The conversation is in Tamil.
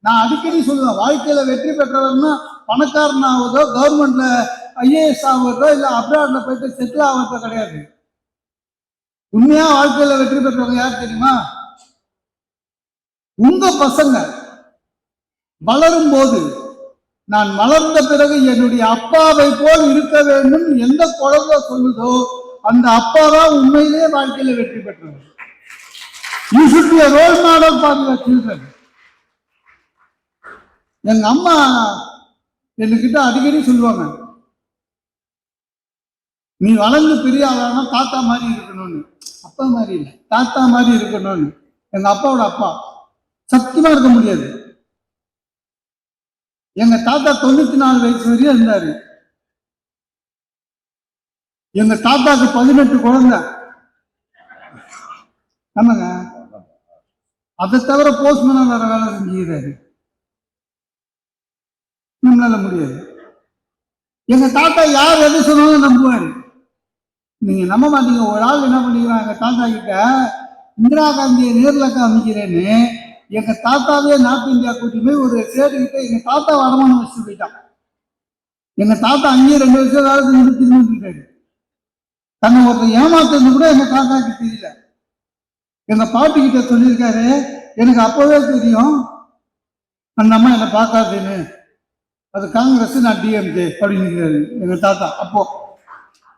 நான் அடிக்கடி சொல்லுவேன், வாழ்க்கையில வெற்றி பெற்றவர்னா பணக்காரன் ஆகுதோ, கவர்மெண்ட்ல IAS ஆகுறதோ, இல்ல அப்ராட்ல போயிட்டு செட்டில் ஆகிறதோ கிடையாது. உண்மையா வாழ்க்கையில வெற்றி பெற்றவங்க யார் தெரியுமா? உங்க பசங்க வளரும் போது, நான் வளர்ந்த பிறகு என்னுடைய அப்பாவை போல் இருக்க வேண்டும் எந்த குழந்தை சொல்லுதோ அந்த அப்பா தான் உண்மையிலேயே வாழ்க்கையில வெற்றி பெற்றவர். You should be a role model for your children. எங்க அம்மா என்கிட்ட அடிக்கடி சொல்லுவாங்க, நீ வளர்ந்து பெரிய ஆளானா தாத்தா மாதிரி இருக்கணும்னு. அப்பா மாதிரி இல்லை, தாத்தா மாதிரி இருக்கணும்னு. எங்க அப்பாவோட அப்பா சத்தியமா இருக்க முடியாது. எங்க தாத்தா 94 வயசு வரையும் இருந்தாரு. எங்க தாத்தாக்கு 18 குழந்தை. ஆமாங்க, அதை தவிர போஸ்ட்மேனா வேற வேலை செஞ்சுக்கிறாரு. நம்மளால முடியாது. எங்க தாத்தா யார் எது சொன்னாலும் நம்புவாரு. நீங்க நம்ப மாட்டீங்க, ஒரு ஆள் என்ன பண்ணிக்கிறான், எங்க தாத்தா கிட்ட இந்திரா காந்தியை நேரில் காமிக்கிறேன்னு எங்க தாத்தாவே நார்த் இந்தியா கூட்டி போய் ஒரு சேருக்கிட்ட எங்க தாத்தா வருமானம் வச்சுட்டு போயிட்டான். எங்க தாத்தா அங்கேயே 2 வருஷம் வேலை செஞ்சு திரும்பிட்டாரு. தன்னை ஒருத்தர் ஏமாத்துறது கூட எங்க தாத்தாக்கு தெரியல. எங்க பாட்டி கிட்ட சொல்லியிருக்காரு, எனக்கு அப்பவே தெரியும் அந்த அம்மா என்னை பார்க்காதுன்னு, அது காங்கிரஸ் நான் DMK அப்படின்னு எங்க தாத்தா. அப்போ